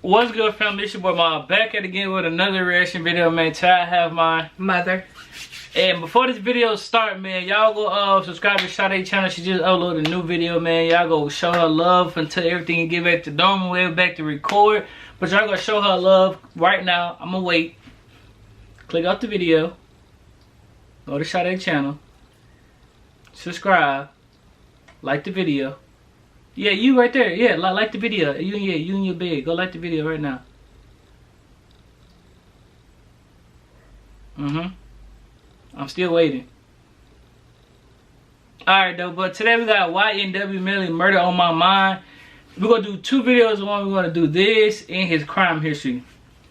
What's good, family? It's your boy Ma back at again with another reaction video, man. Today I have my mother. And before this video start, man, y'all go subscribe to Shoutouts channel. She just uploaded a new video, man. Y'all go show her love until everything can get back to normal. We're back to record, but y'all go show her love right now. I'm gonna wait. Click off the video. Go to Shoutouts channel. Subscribe. Like the video. Yeah, you right there. Yeah, like the video. You in your bed. Go like the video right now. I'm still waiting. Alright though, but today we got YNW Melly, Murder on My Mind. We're gonna do two videos. One, we're gonna do this and his crime history.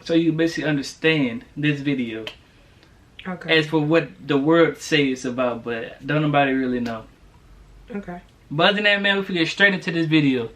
So you basically understand this video. Okay. As for what the word says about, but don't nobody really know. Okay. But other than that, man, we can get straight into this video.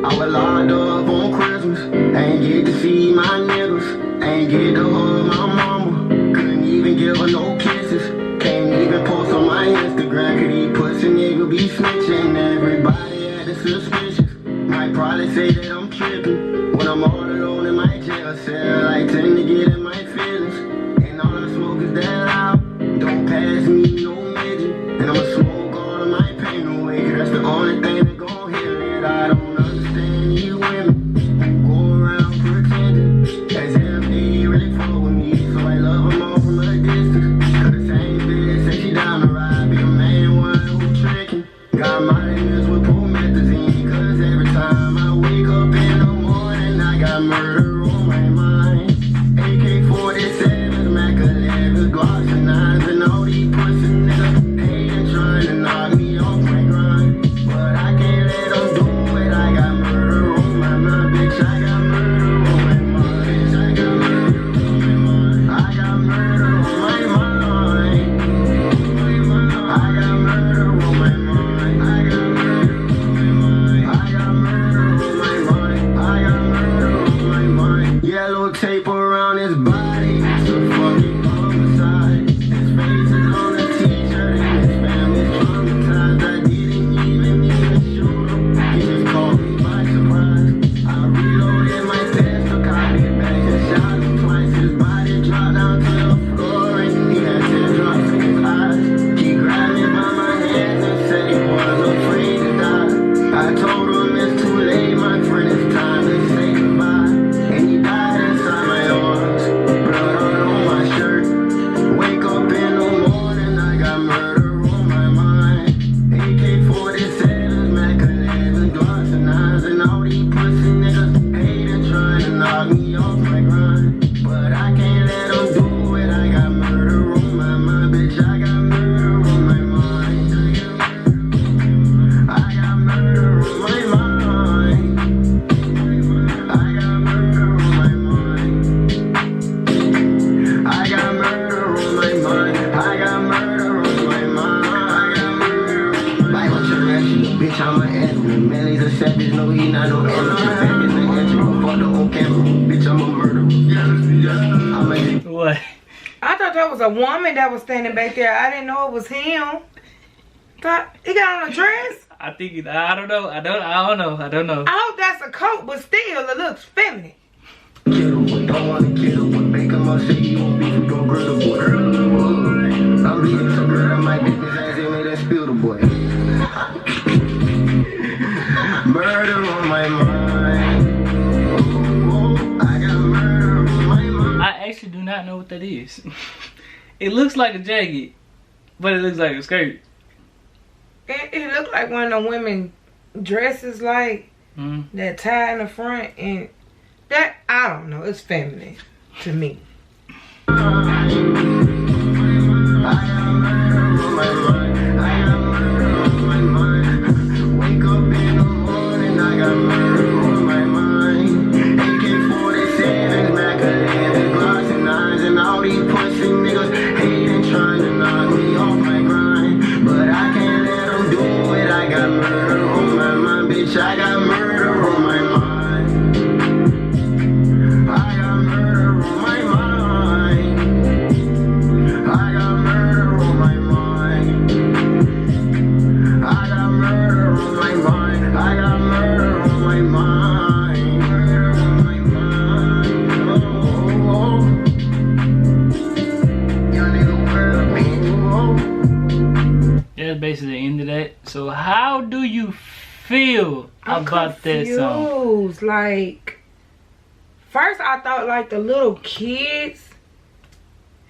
I was locked up on Christmas. Ain't get to see my niggas. Ain't get to hug my mama. Couldn't even give her no kisses. Can't even post on my Instagram. Could he pussy nigga be snitching? Everybody had the suspicious. Might probably say that I'm tripping. When I'm all alone in my jail cell, I tend to get in my feelings. And all I smoke is that loud. Don't pass me no midget. And I'ma smoke all of my pain away. Cause that's the only thing that gon' heal it. I don't understand you women who go around pretending as if they really fuck with me. So I love them all from a distance. Cause the same bitch say she down to ride. Be the main one who tricking. Got my niggas with promethazine. Cause every time I wake up in the morning, I got murder on my mind. AK-47s, Mac 11s, Glocks and 9s, and all these pussy niggas hating, trying to knock me off my grind. But I can't let them do it. I got murder on my mind, bitch. I got murder on my mind, bitch. I got murder on my mind. I got murder on my mind. I got murder on my mind. I got murder on my mind. I got murder on my mind. I got murder on my mind. Yellow tape around his body. It's a fucking homicide. His face is on a t-shirt and his family's traumatized. I didn't even shoot him. He just caught me by surprise. I reloaded my pistol, cocked it back and shot him twice. His body dropped down to the floor and he had teardrops in his eyes. He grabbed me by my hands and said he was afraid to die. I told him it's too late, my friend, it's time to say goodbye. And he died inside my arms, blood all on my shirt. Wake up in the morning, I got murder on my mind. AK-47s, Mac 11s, Glocks and 9s, and all these pussy niggas hating, trying to knock me off my grind. But I can't let them do it. I got murder on my mind, bitch. I got murder on my mind. I got murder on my mind. I got murder on my mind. I got murder on my mind. I got murder on my mind. I got murder on my mind. Like on Tarantula, bitch, I'm an animal. Melly's a savage, no, he not no amateur. Back in the intro, fuck the whole camera. Bitch, I'm a murderer. I'm a What? I thought that was a woman that was standing back there. I didn't know it was him. Thought he got on a dress. I think I don't know. I don't know. I hope that's a coat, but still it looks feminine. killer boy. Don't wanna kill a boy. Make him up say you won't be from don't grill the boy. I'm reading some girl, I might dip his ass in and spill the boy. Murder on my mind. I got murder on my mind. I actually do not know what that is. It looks like a jacket, but it looks like a skirt. It looked like one of the women dresses like that tie in the front, and that, I don't know, it's feminine to me. I got murder on my mind. I got murder on my mind. I got murder on my mind. I got murder on my mind. I got murder on my mind. Murder on my mind. Oh. Young nigga, where the beat? Yeah, that's basically the end of that. So how do you feel about this song? Like, first I thought like the little kids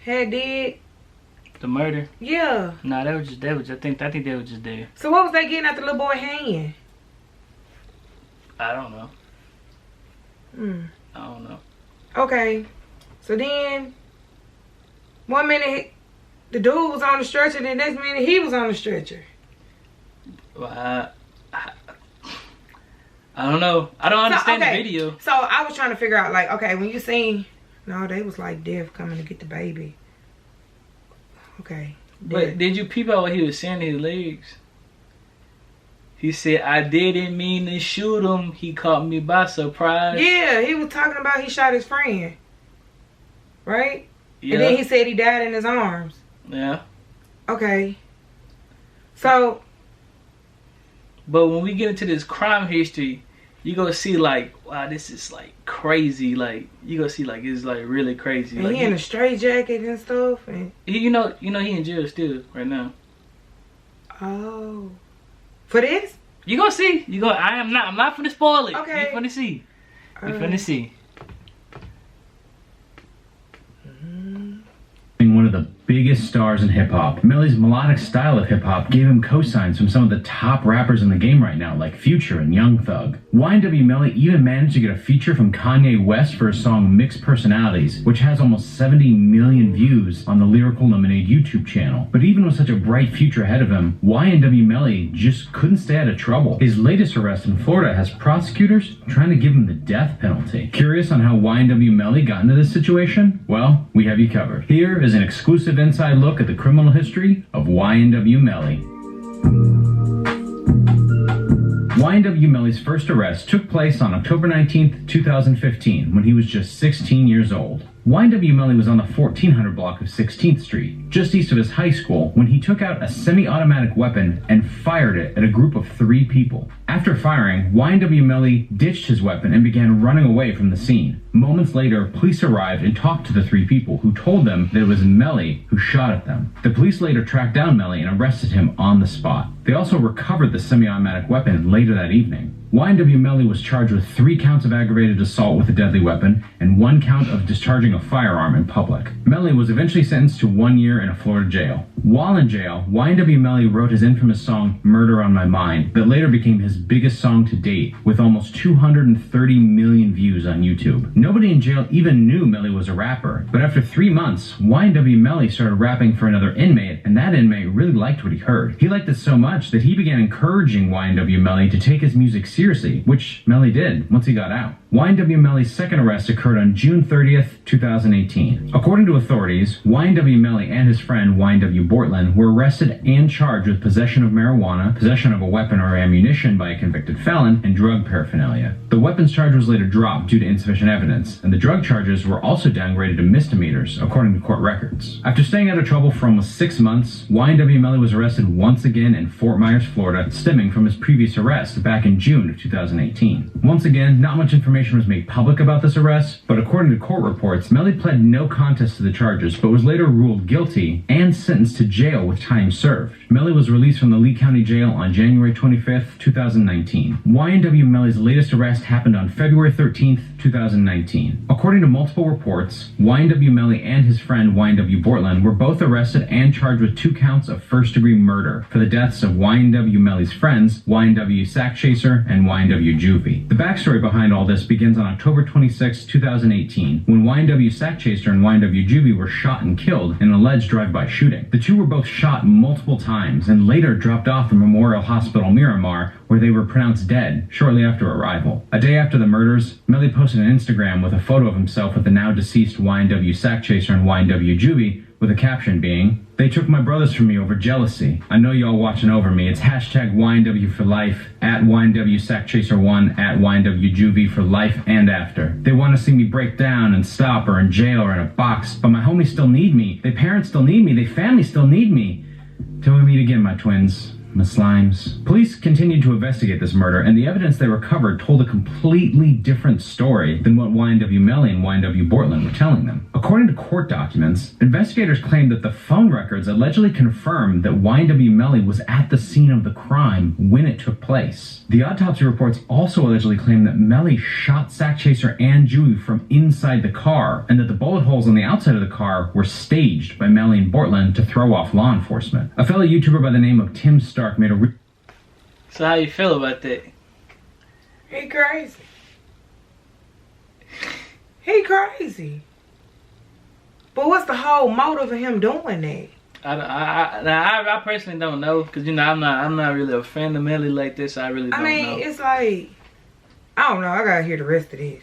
had did the murder. Yeah. Nah, I think they were just there. So what was they getting at the little boy hand? I don't know. I don't know. Okay. So then 1 minute the dude was on the stretcher, the next minute he was on the stretcher. Well, I don't know. I don't understand the video. So I was trying to figure out, like, okay, when you seen, no, they was like death coming to get the baby. Okay. But did you peep out what he was saying to his legs? He said, I didn't mean to shoot him. He caught me by surprise. Yeah, he was talking about he shot his friend. Right? Yeah. And then he said he died in his arms. Yeah. Okay. So. But when we get into this crime history, you gonna see like, wow, this is like crazy. Like you gonna see like it's like really crazy. And like, he in a straight jacket and stuff. And you know he in jail still right now. Oh, for this? You gonna see? I'm not finna spoil it. Okay. You finna see. You finna see. One of the biggest stars in hip-hop. Melly's melodic style of hip-hop gave him cosigns from some of the top rappers in the game right now, like Future and Young Thug. YNW Melly even managed to get a feature from Kanye West for his song Mixed Personalities, which has almost 70 million views on the Lyrical Lemonade YouTube channel. But even with such a bright future ahead of him, YNW Melly just couldn't stay out of trouble. His latest arrest in Florida has prosecutors trying to give him the death penalty. Curious on how YNW Melly got into this situation? Well, we have you covered. Here is an exclusive inside look at the criminal history of YNW Melly. YNW Melly's first arrest took place on October 19th, 2015, when he was just 16 years old. YNW Melly was on the 1400 block of 16th Street, just east of his high school, when he took out a semi-automatic weapon and fired it at a group of 3 people. After firing, YNW Melly ditched his weapon and began running away from the scene. Moments later, police arrived and talked to the 3 people, who told them that it was Melly who shot at them. The police later tracked down Melly and arrested him on the spot. They also recovered the semi-automatic weapon later that evening. YNW Melly was charged with 3 counts of aggravated assault with a deadly weapon and 1 count of discharging a firearm in public. Melly was eventually sentenced to 1 year in a Florida jail. While in jail, YNW Melly wrote his infamous song Murder on My Mind that later became his biggest song to date, with almost 230 million views on YouTube. Nobody in jail even knew Melly was a rapper, but after 3 months, YNW Melly started rapping for another inmate, and that inmate really liked what he heard. He liked it so much that he began encouraging YNW Melly to take his music seriously, which Melly did once he got out. YNW Melly's second arrest occurred on June 30th, 2018. According to authorities, YNW Melly and his friend YNW Bortland were arrested and charged with possession of marijuana, possession of a weapon or ammunition by a convicted felon, and drug paraphernalia. The weapons charge was later dropped due to insufficient evidence, and the drug charges were also downgraded to misdemeanors, according to court records. After staying out of trouble for almost 6 months, YNW Melly was arrested once again in Fort Myers, Florida, stemming from his previous arrest back in June of 2018. Once again, not much information was made public about this arrest, but according to court reports, Melly pled no contest to the charges, but was later ruled guilty and sentenced to jail with time served. Melly was released from the Lee County Jail on January 25th, 2018. 2019. YNW Melly's latest arrest happened on February 13th, 2019. According to multiple reports, YNW Melly and his friend YNW Bortland were both arrested and charged with 2 counts of first-degree murder for the deaths of YNW Melly's friends, YNW Sack Chaser and YNW Juvie. The backstory behind all this begins on October 26, 2018, when YNW Sack Chaser and YNW Juvie were shot and killed in an alleged drive-by shooting. The two were both shot multiple times and later dropped off from Memorial Hospital Miramar, where they were pronounced dead shortly after arrival. A day after the murders, Melly posted an Instagram with a photo of himself with the now deceased YNW Sack Chaser and YNW Juvie, with a caption being, "They took my brothers from me over jealousy. I know y'all watching over me. It's hashtag YNW for life, at YNW Sack Chaser 1, at YNW Juvie for life and after. They want to see me break down and stop or in jail or in a box, but my homies still need me. They parents still need me. They family still need me. Till we meet again, my twins. My slimes." Police continued to investigate this murder, and the evidence they recovered told a completely different story than what YNW Melly and YNW Bortland were telling them. According to court documents, investigators claimed that the phone records allegedly confirmed that YNW Melly was at the scene of the crime when it took place. The autopsy reports also allegedly claimed that Melly shot Sack Chaser and Juvie from inside the car, and that the bullet holes on the outside of the car were staged by Melly and Bortland to throw off law enforcement. A fellow YouTuber by the name of Tim Stark made a So how you feel about that? He crazy. He crazy. But what's the whole motive of him doing that? I personally don't know, cause you know I'm not really a fan of Melly like this. So I really don't know. I mean, it's like, I don't know. I gotta hear the rest of this.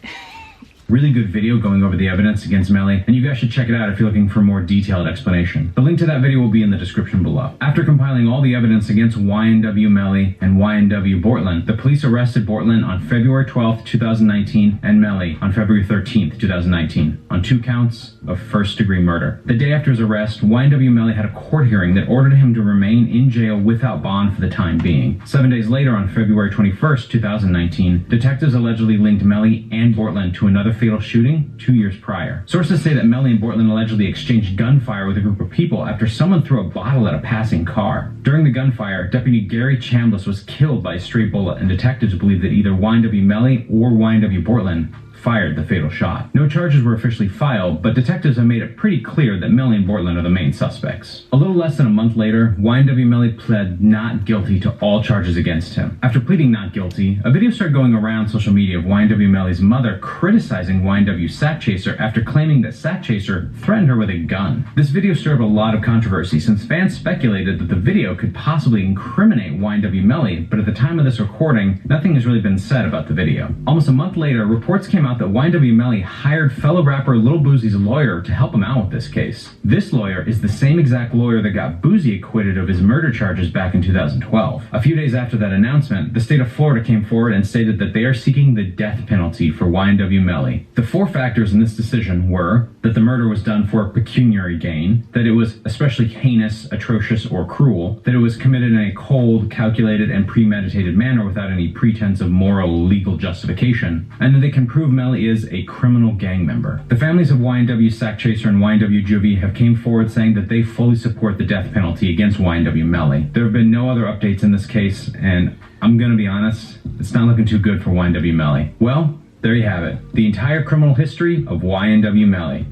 Really good video going over the evidence against Melly, and you guys should check it out if you're looking for a more detailed explanation. The link to that video will be in the description below. After compiling all the evidence against YNW Melly and YNW Bortland, the police arrested Bortland on February 12th, 2019, and Melly on February 13th, 2019, on 2 counts of first-degree murder. The day after his arrest, YNW Melly had a court hearing that ordered him to remain in jail without bond for the time being. 7 days later, on February 21st, 2019, detectives allegedly linked Melly and Bortland to another fatal shooting 2 years prior. Sources say that Melly and Bortland allegedly exchanged gunfire with a group of people after someone threw a bottle at a passing car. During the gunfire, Deputy Gary Chambliss was killed by a stray bullet, and detectives believe that either YNW Melly or YNW Bortland fired the fatal shot. No charges were officially filed, but detectives have made it pretty clear that Melly and Bortland are the main suspects. A little less than a month later, YNW Melly pled not guilty to all charges against him. After pleading not guilty, a video started going around social media of YNW Melly's mother criticizing YNW Sack Chaser after claiming that Sack Chaser threatened her with a gun. This video stirred up a lot of controversy since fans speculated that the video could possibly incriminate YNW Melly, but at the time of this recording, nothing has really been said about the video. Almost a month later, reports came out that YNW Melly hired fellow rapper Lil Boosie's lawyer to help him out with this case. This lawyer is the same exact lawyer that got Boosie acquitted of his murder charges back in 2012. A few days after that announcement, the state of Florida came forward and stated that they are seeking the death penalty for YNW Melly. The 4 factors in this decision were that the murder was done for pecuniary gain, that it was especially heinous, atrocious, or cruel, that it was committed in a cold, calculated, and premeditated manner without any pretense of moral or legal justification, and that they can prove Melly is a criminal gang member. The families of YNW Sack Chaser and YNW Juvie have came forward saying that they fully support the death penalty against YNW Melly. There have been no other updates in this case, and I'm gonna be honest, it's not looking too good for YNW Melly. Well, there you have it. The entire criminal history of YNW Melly.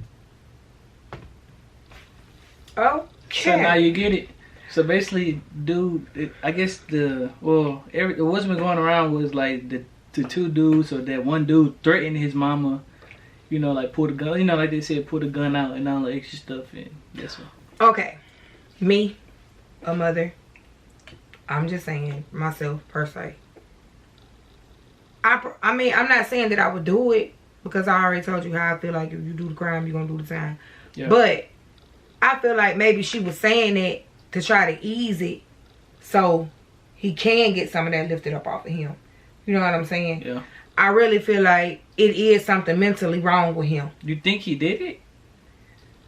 Okay. So now you get it. So basically, dude, I guess what's been going around was like the 2 dudes, or that one dude threatened his mama, you know, like pull the gun, you know, like they said, pull the gun out and all the extra stuff. And that's what. Okay. Me, a mother, I'm just saying, myself, per se. I mean, I'm not saying that I would do it, because I already told you how I feel like if you do the crime, you're going to do the time. Yeah. But I feel like maybe she was saying it to try to ease it so he can get some of that lifted up off of him. You know what I'm saying? Yeah. I really feel like it is something mentally wrong with him. You think he did it?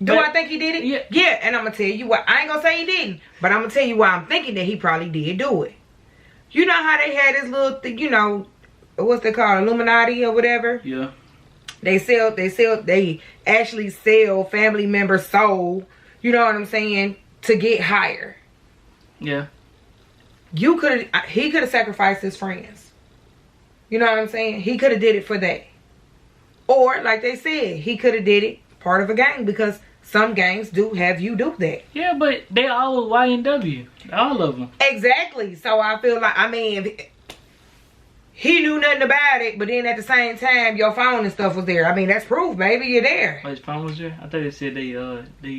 Do I think he did it? Yeah. Yeah, and I'm going to tell you why. I ain't going to say he didn't, but I'm going to tell you why I'm thinking that he probably did do it. You know how they had this little thing, you know, what's they called, Illuminati or whatever? Yeah. They actually sell family members' soul, you know what I'm saying, to get higher. Yeah. he could have sacrificed his friends. You know what I'm saying? He could have did it for that. Or, like they said, he could have did it part of a gang, because some gangs do have you do that. Yeah, but they all YNW. All of them. Exactly. So I feel like, I mean, he knew nothing about it, but then at the same time, your phone and stuff was there. I mean, that's proof, baby. You're there. Oh, his phone was there? I thought they said they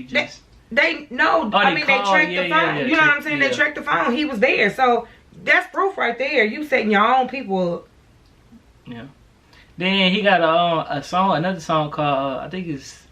just... They tracked the phone. You know what I'm saying? They tracked the phone. He was there. So that's proof right there. You setting your own people up. Yeah. Then he got another song called, I think it's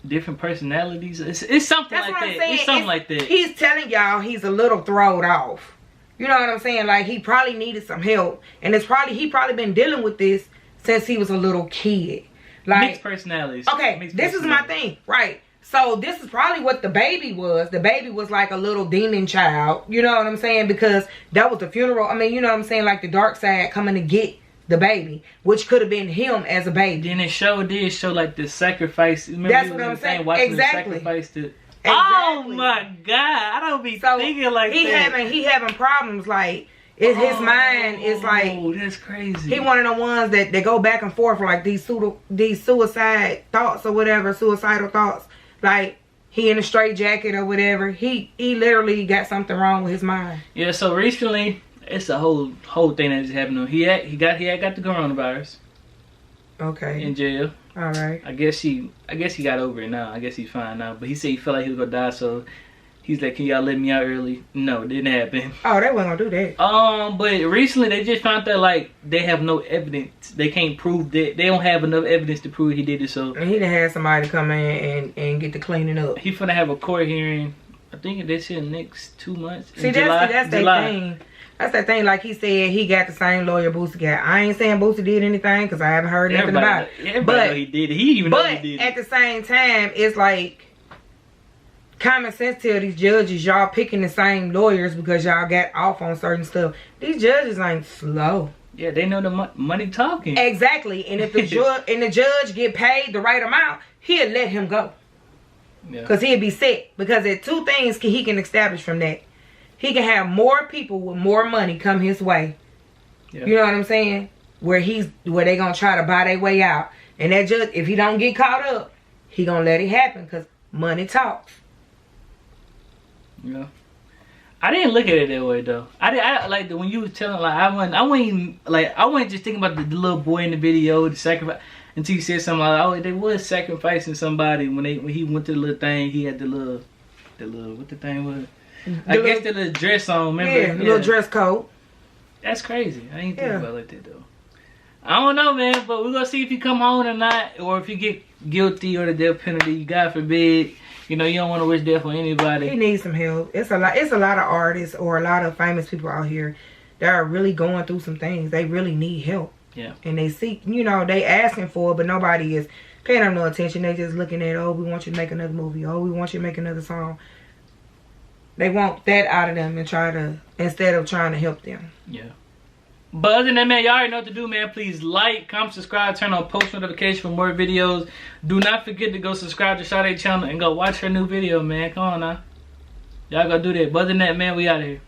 Different Personalities. It's something like that. It's something like that. He's telling y'all he's a little throwed off. You know what I'm saying? Like, he probably needed some help. And he probably been dealing with this since he was a little kid. Like, mixed personalities. Okay, this is my thing. Right. So this is probably what the baby was. The baby was like a little demon child. You know what I'm saying? Because that was the funeral. I mean, you know what I'm saying? Like the dark side coming to get the baby, which could have been him as a baby. Then it did show like the sacrifice. Remember, that's what I'm saying. Exactly. Exactly. Oh my God! I don't be thinking like that. He having problems. Like his mind is like. Oh, that's crazy. He one of the ones that go back and forth like these suicide thoughts or whatever, suicidal thoughts. Like he in a straight jacket or whatever. He literally got something wrong with his mind. Yeah. So recently, it's a whole thing that just happened to him. He got the coronavirus. Okay. In jail. All right. I guess he got over it now. I guess he's fine now. But he said he felt like he was gonna die, so he's like, "Can y'all let me out early?" No, it didn't happen. Oh, they wasn't gonna do that. But recently they just found that like they have no evidence. They can't prove that. They don't have enough evidence to prove he did it. So and he done had somebody come in and get the cleaning up. He finna have a court hearing. I think they said next 2 months. See, that's that thing. That's that thing. Like he said, he got the same lawyer Boosie got. I ain't saying Boosie did anything because I haven't heard nothing about it. But he did it. He even know he did it. But at the same time, it's like common sense tell these judges, y'all picking the same lawyers because y'all got off on certain stuff. These judges ain't slow. Yeah, they know the money talking. Exactly. And if the judge get paid the right amount, he'll let him go. Yeah. Because he'll be set. Because there are two things he can establish from that. He can have more people with more money come his way. Yeah. You know what I'm saying? Where they gonna try to buy their way out. And that judge, if he don't get caught up, he gonna let it happen because money talks. Yeah. I didn't look at it that way though. I like when you was telling, like I wasn't just thinking about the little boy in the video, the sacrifice, until you said something like, oh, they was sacrificing somebody when he went to the little thing. He had the little what the thing was. I guess the little dress on, remember? Yeah, the little dress coat. That's crazy. I ain't thinking about it like that though. I don't know, man, but we're gonna see if you come home or not, or if you get guilty or the death penalty. God forbid. You know, you don't want to wish death on anybody. He needs some help. It's a lot of artists or a lot of famous people out here that are really going through some things. They really need help. Yeah. And they seek, they asking for it, but nobody is paying them no attention. They just looking at, oh, we want you to make another movie. Oh, we want you to make another song. They want that out of them and instead of trying to help them. Yeah. But other than that, man, y'all already know what to do, man. Please like, comment, subscribe, turn on post notifications for more videos. Do not forget to go subscribe to Sade channel and go watch her new video, man. Come on now. Y'all go do that. But other than that, man, we out of here.